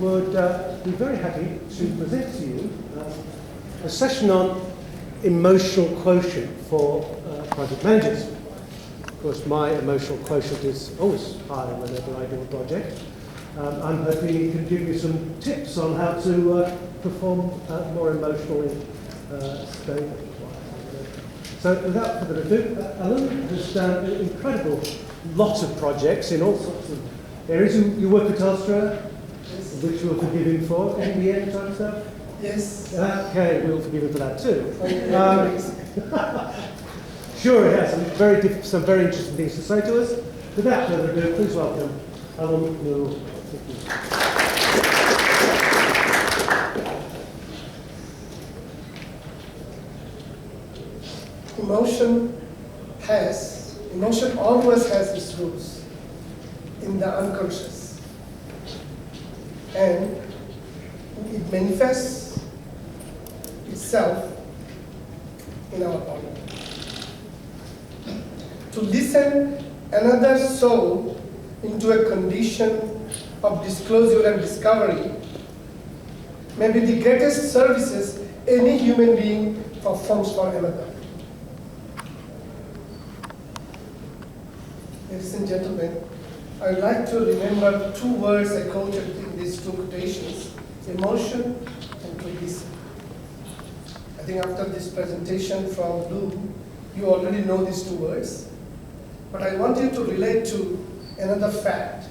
would be very happy to present to you a session on emotional quotient for project managers. Of course, my emotional quotient is always higher whenever I do a project. I'm hoping it can give you some tips on how to perform more emotionally stable. So without further ado, Alan has done an incredible lot of projects in all sorts of areas. You work for Telstra, yes, which we'll forgive him for. NBN type stuff? Yes. Okay, we'll forgive him for that too. Sure, it has some very interesting things to say to us. Without further ado, please welcome Alan Nur-ul. Emotion always has its roots in the unconscious, and it manifests itself in our body. To listen another soul into a condition of disclosure and discovery may be the greatest services any human being performs for another. Ladies and gentlemen, I would like to remember two words I quoted in these two quotations: emotion and to listen. I think after this presentation from Blue, you already know these two words, but I want you to relate to another fact.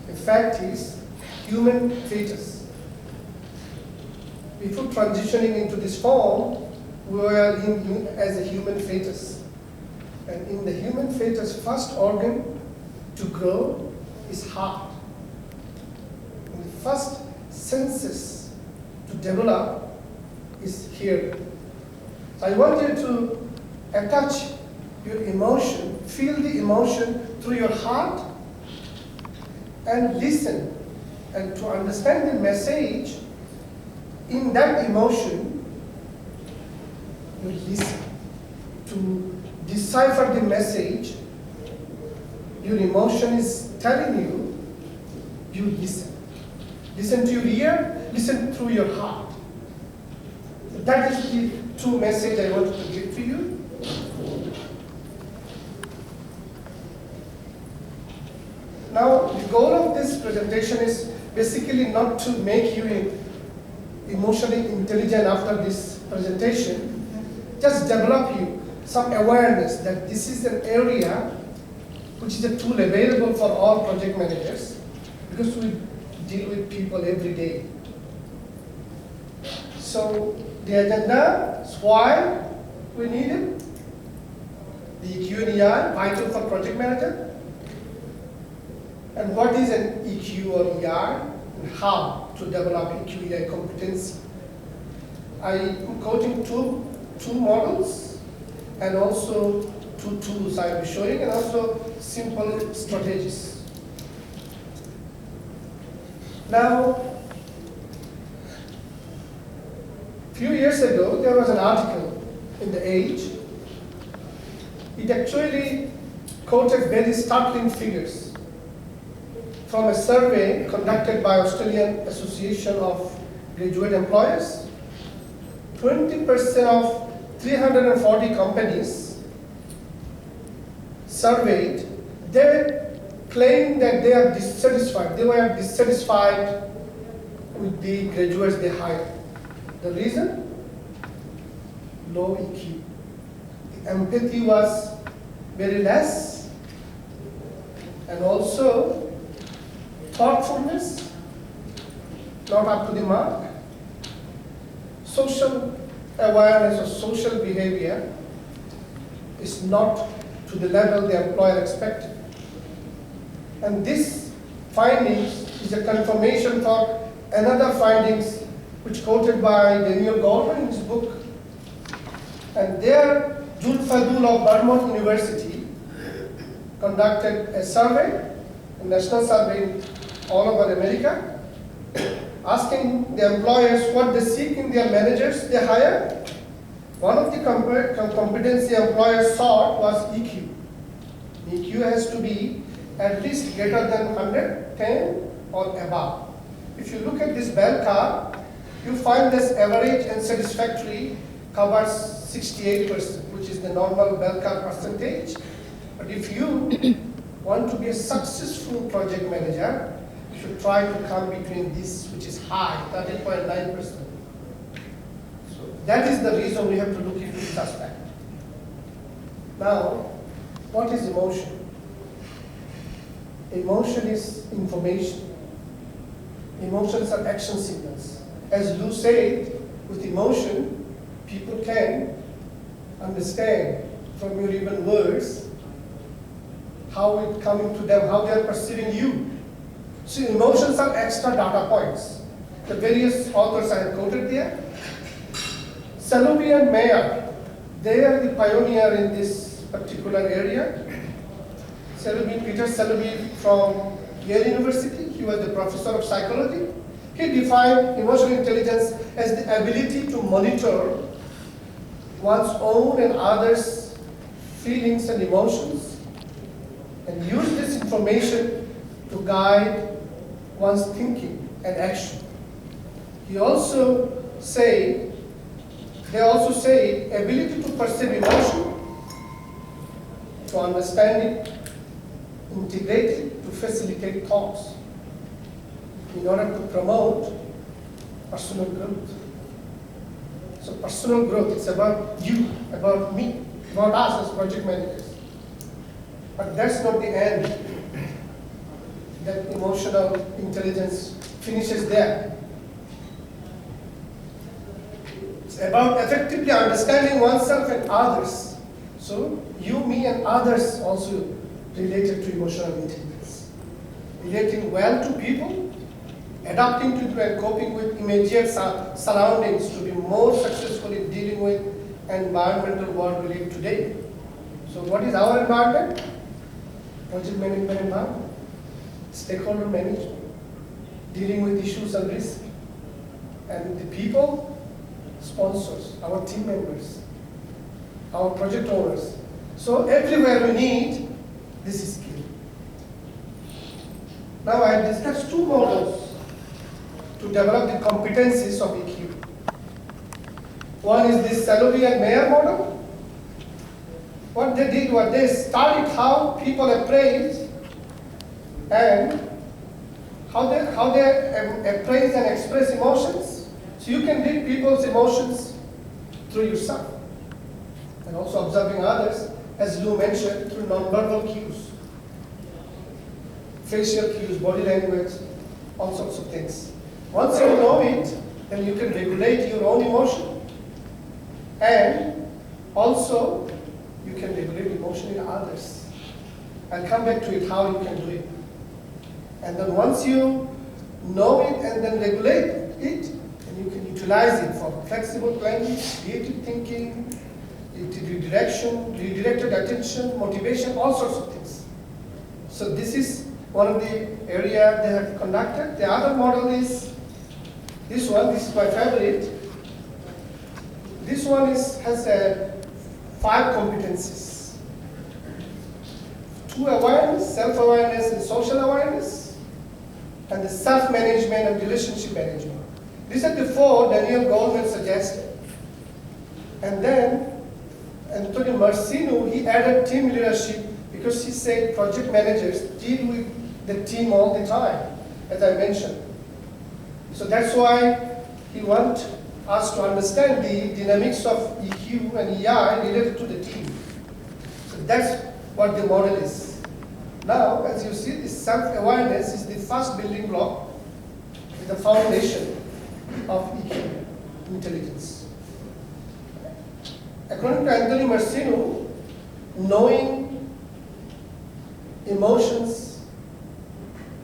The fact is human fetus. Before transitioning into this form, we were as a human fetus. And in the human fetus, first organ to grow is heart. And the first senses to develop is hearing. So I want you to attach your emotion, feel the emotion through your heart, and listen. And to understand the message in that emotion, you listen. To decipher the message your emotion is telling you, you listen. Listen to your ear, listen through your heart. That is the true message I wanted to give to you. Now, the goal of this presentation is basically not to make you emotionally intelligent after this presentation, just develop you some awareness that this is an area which is a tool available for all project managers, because we deal with people every day. So the agenda is why we need it, the EQ and ER, vital for project manager, and what is an EQ or ER, and how to develop EQ ER competency. I am quoting two models, and also two tools I will be showing, and also simple strategies. Now, a few years ago, there was an article in The Age. It actually quoted very startling figures from a survey conducted by Australian Association of Graduate Employers. 20% of 340 companies surveyed, they claimed that they are dissatisfied. They were dissatisfied with the graduates they hired. The reason? Low EQ. The empathy was very less, and also thoughtfulness not up to the mark. Social awareness of social behavior is not to the level the employer expected. And this findings is a confirmation for another findings which quoted by Daniel Goldman in his book. And there, Jules Fadul of Vermont University conducted a survey, a national survey all over America, asking the employers what they seek in their managers they hire. One of the competency employers sought was EQ. EQ has to be at least greater than 110 or above. If you look at this bell curve, you find this average and satisfactory covers 68%, which is the normal bell curve percentage. But if you want to be a successful project manager, you should try to come between this, which is high, 30.9%. So that is the reason we have to look into this aspect. Now, what is emotion? Emotion is information. Emotions are action signals. As Lou said, with emotion, people can understand from your even words how it coming to them, how they are perceiving you. So emotions are extra data points. The various authors I have quoted there. Salovey and Mayer, they are the pioneer in this particular area. Peter Salovey from Yale University, he was the professor of psychology. He defined emotional intelligence as the ability to monitor one's own and others' feelings and emotions and use this information to guide one's thinking and action. They also say ability to perceive emotion, to understand it, integrate it, to facilitate thoughts in order to promote personal growth. So personal growth, it's about you, about me, about us as project managers. But that's not the end. That emotional intelligence finishes there. It's about effectively understanding oneself and others. So you, me, and others also related to emotional intelligence. Relating well to people, adapting to and coping with immediate surroundings to be more successful in dealing with environmental world we live today. So what is our environment? Project management environment, stakeholder management, dealing with issues and risk, and with the people, sponsors, our team members, our project owners. So everywhere we need this skill. Now I discussed two models to develop the competencies of EQ. One is this Salovey and Mayer model. What they did was they studied how people appraise and how they appraise and express emotions. So you can read people's emotions through yourself and also observing others, as Lou mentioned, through nonverbal cues, facial cues, body language, all sorts of things. Once you know it, then you can regulate your own emotion, and also you can regulate emotion in others. I'll come back to it, how you can do it. And then once you know it and then regulate it, then you can utilize it for flexible planning, creative thinking, redirected attention, motivation, all sorts of things. So this is one of the areas they have conducted. The other model is this one. This is my favorite. This one has 5 competencies: 2 awareness, self-awareness and social awareness, and the self-management and relationship management. These are the 4 Daniel Goleman suggested. And then Antonio Marcinu, he added team leadership because he said project managers deal with the team all the time, as I mentioned. So that's why he wants us to understand the dynamics of EQ and EI related to the team. So that's what the model is. Now, as you see, this self-awareness is the first building block, the foundation of EQ, intelligence. According to Anthony Marcinu, knowing emotions,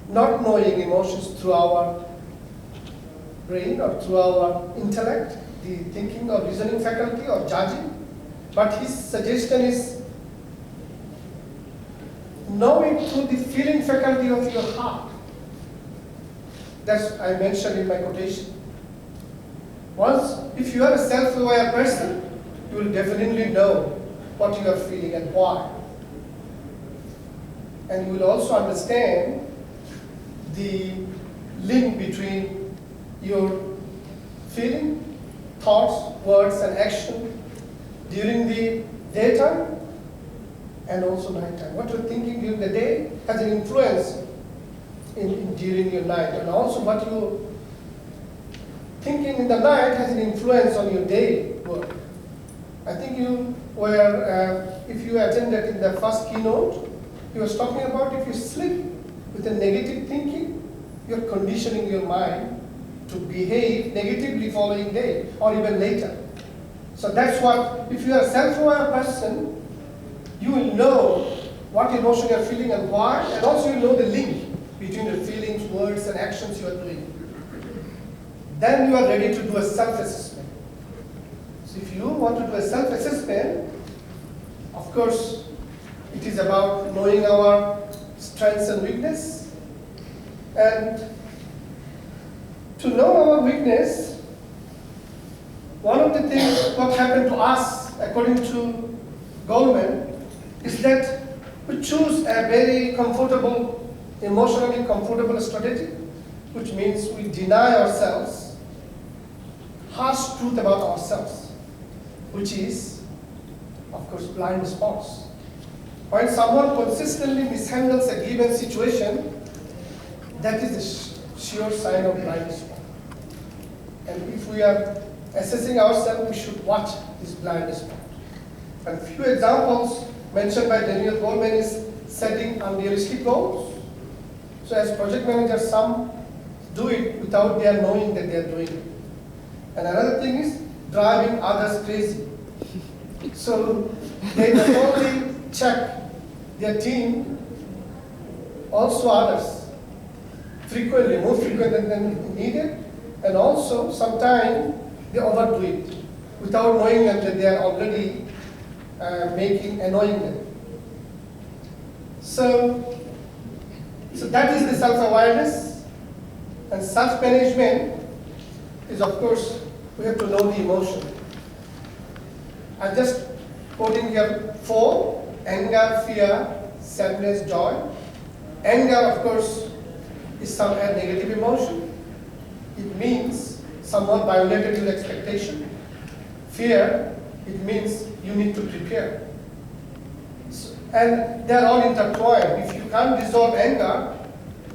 not knowing emotions through our brain or through our intellect, the thinking or reasoning faculty or judging, but his suggestion is know it through the feeling faculty of your heart. That's I mentioned in my quotation. Once, if you are a self-aware person, you will definitely know what you are feeling and why. And you will also understand the link between your feeling, thoughts, words, and action during the daytime and also nighttime. What you're thinking during the day has an influence during your night, and also what you're thinking in the night has an influence on your day work. I think you were, if you attended in the first keynote, he was talking about if you sleep with a negative thinking, you're conditioning your mind to behave negatively following day or even later. So that's what, if you are a self-aware person, you will know what emotion you're feeling and why, and also you know the link between your feelings, words, and actions you are doing. Then you are ready to do a self-assessment. So if you want to do a self-assessment, of course, it is about knowing our strengths and weakness. And to know our weakness, one of the things what happened to us, according to Goldman, is that we choose a very comfortable, emotionally comfortable strategy, which means we deny ourselves harsh truth about ourselves, which is, of course, blind spots. When someone consistently mishandles a given situation, that is a sure sign of blind spot. And if we are assessing ourselves, we should watch this blind spot. And few examples mentioned by Daniel Goleman is setting unrealistic goals. So as project managers, some do it without their knowing that they are doing it. And another thing is driving others crazy. So they not only check their team, also others, frequently, more frequent than needed, and also sometimes they overdo it without knowing that they are already annoying them. So that is the self-awareness, and self-management is, of course, we have to know the emotion. I'm just quoting here 4: anger, fear, sadness, joy. Anger, of course, is a negative emotion. It means someone violated your expectation. Fear, it means you need to prepare. And they're all intertwined. If you can't resolve anger,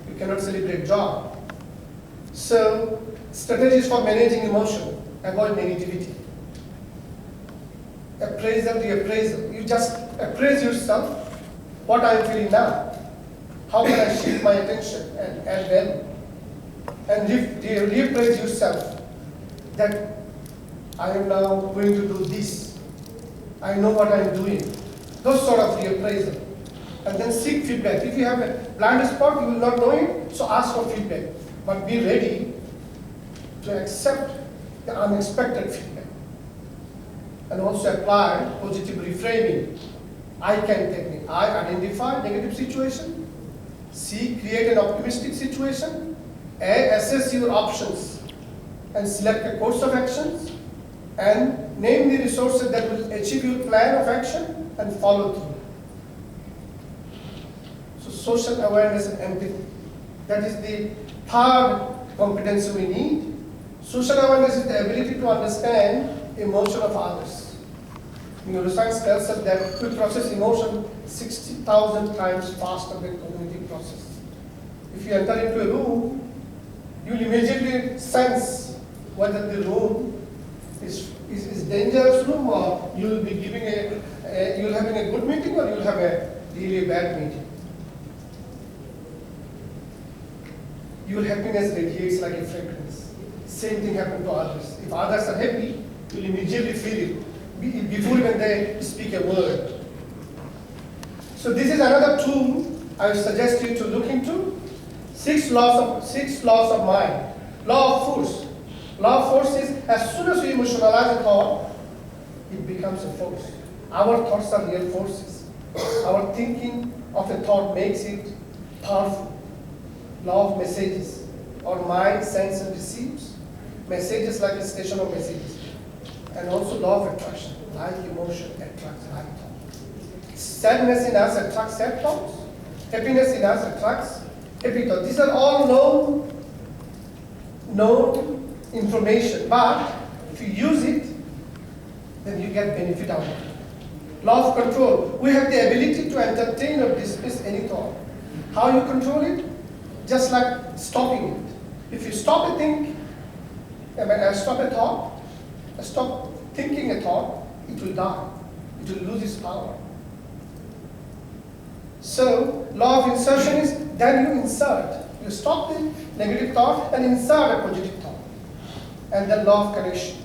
you cannot celebrate joy. So, strategies for managing emotion: avoid negativity. Appraisal, reappraisal. You just appraise yourself. What I'm feeling now. How can I shift my attention and add value? And reappraise yourself that I am now going to do this. I know what I'm doing. Those sort of reappraisal. And then seek feedback. If you have a blind spot, you will not know it, so ask for feedback. But be ready to accept the unexpected feedback. And also apply positive reframing. I can technique. I identify negative situation. C, create an optimistic situation. A, assess your options and select a course of actions. And name the resources that will achieve your plan of action and follow through. So social awareness and empathy. That is the third competency we need. Social awareness is the ability to understand emotion of others. Neuroscience tells us that we process emotion 60,000 times faster than cognitive process. If you enter into a room, you will immediately sense whether the room is dangerous room, or you will be giving you will having a good meeting, or you will have a really bad meeting. Your happiness radiates like a fragrance. Same thing happens to others. If others are happy, you will immediately feel it before even they speak a word. So this is another tool I would suggest you to look into. 6 laws of mind. Law of force. Law of force is, as soon as we emotionalize a thought, it becomes a force. Our thoughts are real forces. Our thinking of a thought makes it powerful. Law of messages. Our mind sends and receives messages like a station of messages. And also law of attraction. Like emotion attracts like thought. Sadness in us attracts sad thoughts. Happiness in us attracts epithos. These are all known information, but if you use it, then you get benefit out of it. Law of control. We have the ability to entertain or dismiss any thought. How you control it? Just like stopping it. If you stop a thing, stop a thought, stop thinking a thought, it will die. It will lose its power. So, law of insertion is then you insert. You stop the negative thought and insert a positive thought. And then law of connection.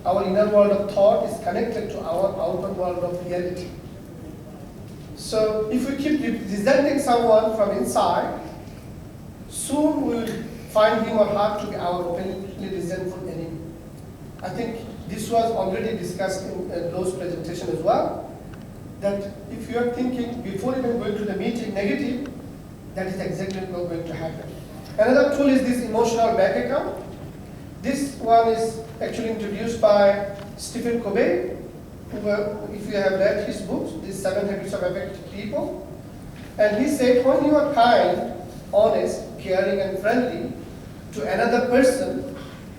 Our inner world of thought is connected to our outer world of reality. So if we keep resenting someone from inside, soon we will find him or her to be our openly resentful enemy. I think this was already discussed in Lowe's presentation as well, that if you are thinking before even going to the meeting negative, that is exactly what's going to happen. Another tool is this emotional bank account. This one is actually introduced by Stephen Covey, who, if you have read his books, these 7 Habits of Effective People. And he said, when you are kind, honest, caring, and friendly to another person,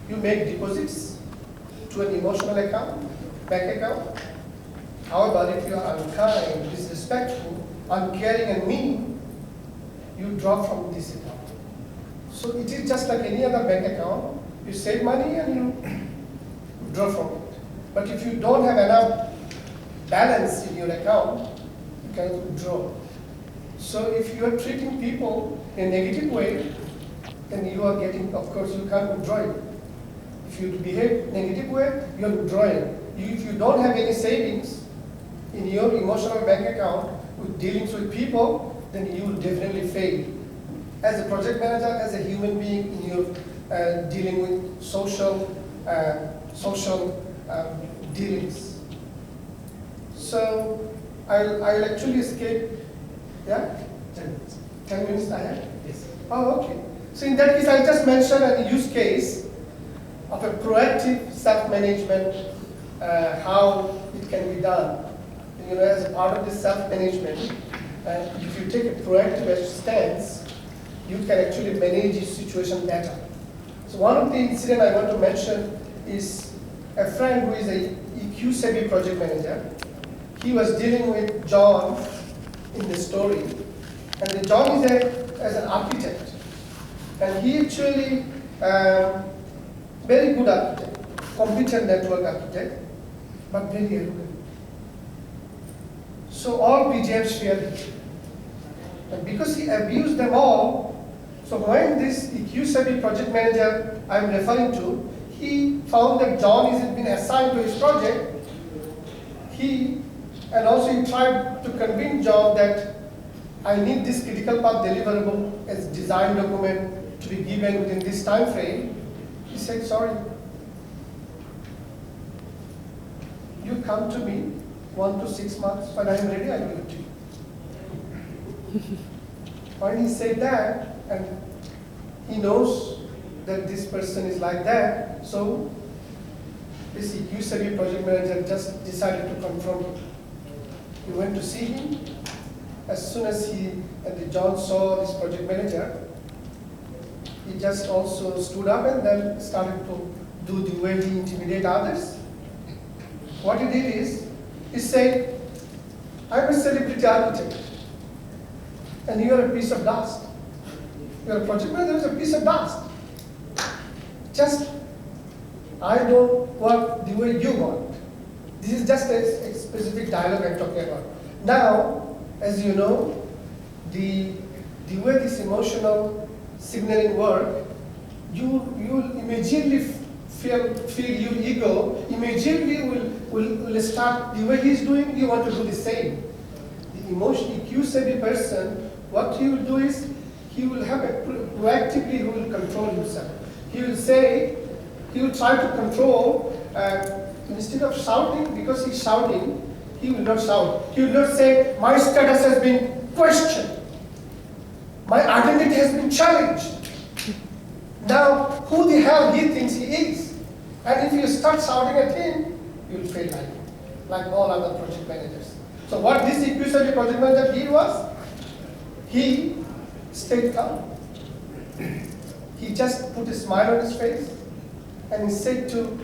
you make deposits to an emotional account, bank account. However, if you are unkind, disrespectful, uncaring, and mean, you draw from this account. So it is just like any other bank account. You save money and you draw from it. But if you don't have enough balance in your account, you cannot withdraw. So if you are treating people in a negative way, then you are getting, of course, you can't withdraw it. If you behave negative way, you are withdrawing. If you don't have any savings in your emotional bank account with dealings with people, then you will definitely fail. As a project manager, as a human being in your dealing with social dealings. So I'll actually escape. Yeah, 10 minutes. 10 minutes I have. Yes. Oh, okay. So in that case, I'll just mention a use case of a proactive self-management, how it can be done. You know, as a part of this self-management, if you take a proactive stance, you can actually manage your situation better. So one of the incidents I want to mention is a friend who is a EQ-savvy project manager. He was dealing with John in the story. And John is an architect. And he actually, very good architect, computer network architect, but very arrogant. So all PJMs feared him. And because he abused them all, so when this EQ-savvy project manager I'm referring to, he found that John has been assigned to his project. And also he tried to convince John that I need this critical path deliverable as design document to be given within this time frame. He said, sorry. You come to me 1 to 6 months, when I am ready, I will give it to you. When he said that, and he knows that this person is like that, so this EQ-savvy project manager just decided to confront him. He went to see him. As soon as John saw this project manager, he just also stood up and then started to do the way he intimidates others. What he did is, he said, I'm a celebrity architect, and you are a piece of dust. You are a project manager, is a piece of dust. Just, I don't work the way you want. This is just a specific dialogue I'm talking about. Now, as you know, the way this emotional signaling work, you will immediately feel your ego, immediately will start the way he's doing, you want to do the same. The emotional EQ-savvy person, what he will do is, he will have proactively, he will control himself. He will say, he will try to control, instead of shouting, because he's shouting, he will not shout. He will not say, my status has been questioned. My identity has been challenged. Now, who the hell he thinks he is? And if you start shouting at him, you will fail like all other project managers. So what this EQ-savvy project manager did was, he stayed calm. He just put a smile on his face and he said to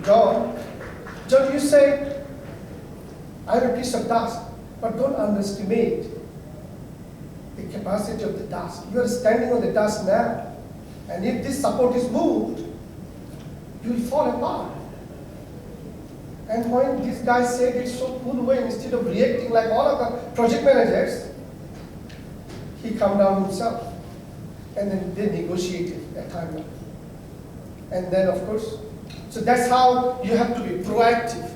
John, John, you say, I'm a piece of dust, but don't underestimate the capacity of the dust. You are standing on the dust now, and if this support is moved, you will fall apart. And when this guy said it so cool way, instead of reacting like all of the project managers, he calmed down himself. And then they negotiated that timeline. And then, of course, so that's how you have to be proactive.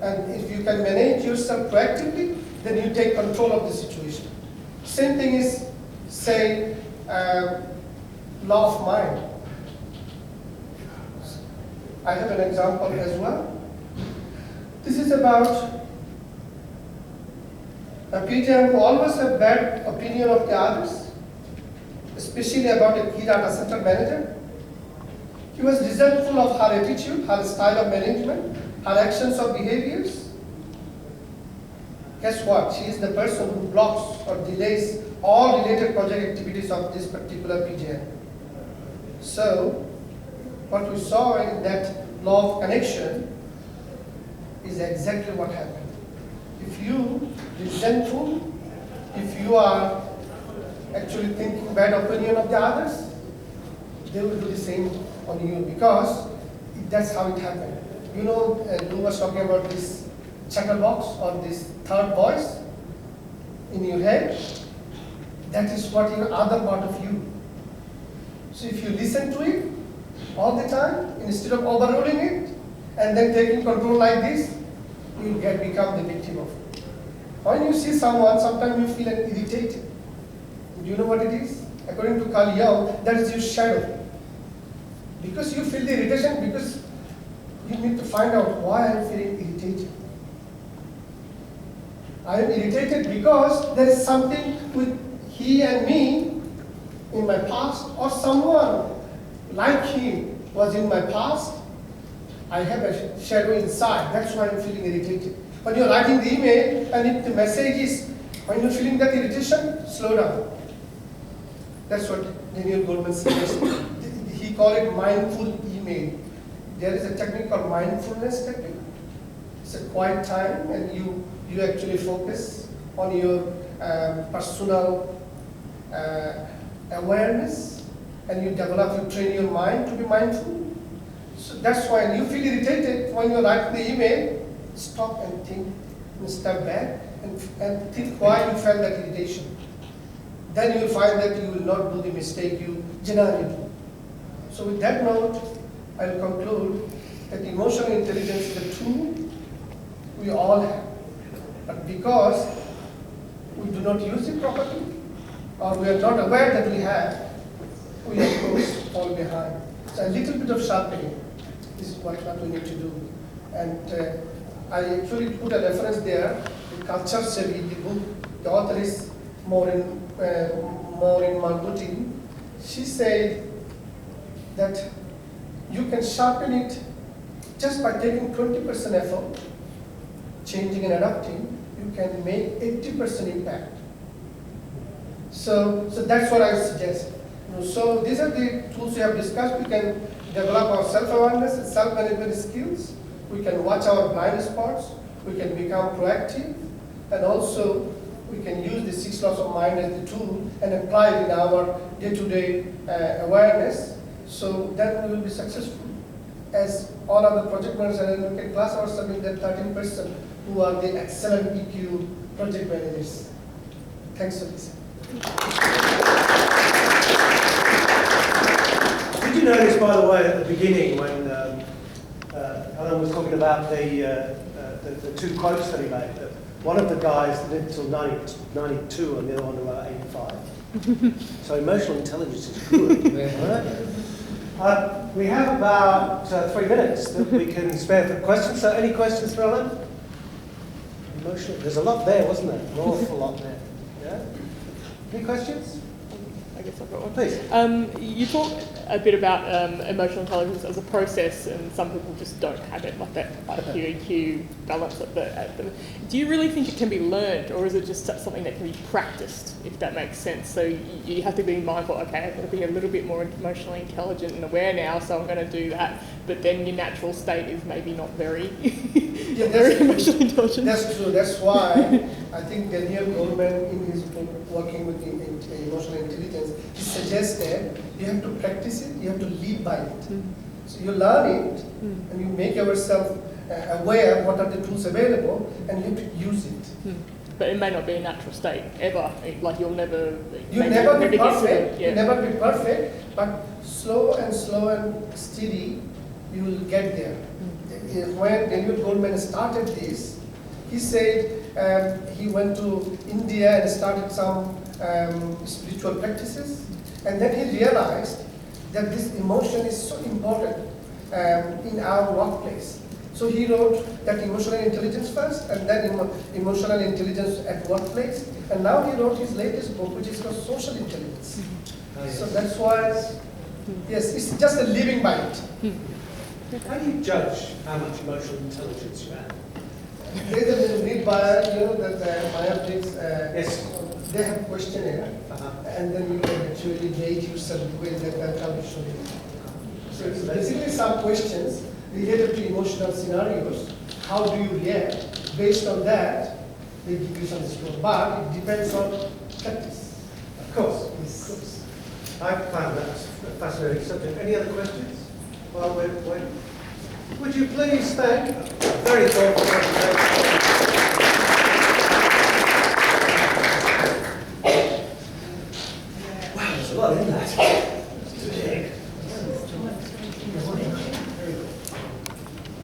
And if you can manage yourself proactively, then you take control of the situation. Same thing is, say, law of mind. I have an example as well. This is about a PGM who always have bad opinion of the others, especially about a key data center manager. He was resentful of her attitude, her style of management, her actions or behaviors. Guess what? She is the person who blocks or delays all related project activities of this particular PGM. So, what we saw in that law of connection is exactly what happened. If you are resentful, if you are actually thinking bad opinion of the others, they will do the same on you, because that's how it happened. You know, Nur was talking about this chatterbox or this third voice in your head. That is what is other part of you. So if you listen to it all the time, instead of overruling it and then taking control like this, you will become the victim of it. When you see someone, sometimes you feel irritated. Do you know what it is? According to Carl Jung, that is your shadow. Because you feel the irritation, because you need to find out why I am feeling irritated. I am irritated because there is something with he and me in my past, or someone like him was in my past. I have a shadow inside. That's why I'm feeling irritated. When you're writing the email and if the message is, when you're feeling that irritation, slow down. That's what Daniel Goleman suggested. He called it mindful email. There is a technique called mindfulness technique. It's a quiet time, and you actually focus on your personal awareness, and you train your mind to be mindful. So that's why you feel irritated when you write the email, stop and think, and step back and think why you felt that irritation. Then you will find that you will not do the mistake you generally do. So with that note, I will conclude that emotional intelligence is a tool we all have. But because we do not use it properly, or we are not aware that we have, we of course fall behind. So a little bit of sharpening is what we need to do. And I actually put a reference there, the Culture Savvy, the book, the author is Maureen Margutin. She said that you can sharpen it just by taking 20% effort, changing and adapting, you can make 80% impact. So that's what I suggest. So these are the tools we have discussed. We can develop our self-awareness and self-management skills. We can watch our blind spots. We can become proactive. And also, we can use the 6 laws of mind as the tool and apply it in our day-to-day awareness. So then we will be successful. As all other project managers, and we can class ourselves in that 13% who are the excellent EQ project managers. Thanks for listening. Did you notice, by the way, at the beginning when Alan was talking about the two quotes that he made, that one of the guys lived till 92 and the other one about 85. So emotional intelligence is good. Right? We have about 3 minutes that we can spare for questions. So any questions for Alan? Emotional. There's a lot there, wasn't there? An awful lot there. Yeah? Any questions? I guess I've got one. Please. You talk a bit about emotional intelligence as a process, and some people just don't have it, like that IQ, EQ balance at the. Do you really think it can be learned, or is it just something that can be practiced, if that makes sense? So you have to be mindful, okay, I've got to be a little bit more emotionally intelligent and aware now, so I'm going to do that. But then your natural state is maybe not very, very emotionally intelligent. That's true. That's why I think Daniel Goleman, in his book, Working with Emotional Intelligence, he suggested you have to practice it, you have to live by it. So you learn it, and you make yourself aware of what are the tools available, and you have to use it. But it may not be a natural state ever. Like you'll never. You'll never be perfect. Yeah. You'll never be perfect, but slow and steady, you will get there. When Daniel Goleman started this, he said he went to India and started some spiritual practices, and then he realized that this emotion is so important in our workplace. So he wrote that emotional intelligence first, and then emotional intelligence at workplace, and now he wrote his latest book, which is called Social Intelligence. So that's why, yes, it's just a living by it. How do you judge how much emotional intelligence you have? There's a read by, that Myers-Briggs, Yes. they have questionnaire, and then you can actually rate yourself with that how to show you. So it's basically some questions related to emotional scenarios. How do you react? Based on that, they give you some score. But it depends on practice. Of course. Yes. Of course. I found that a fascinating subject. Any other questions? While we're waiting. Would you please thank a very thoughtful presentation.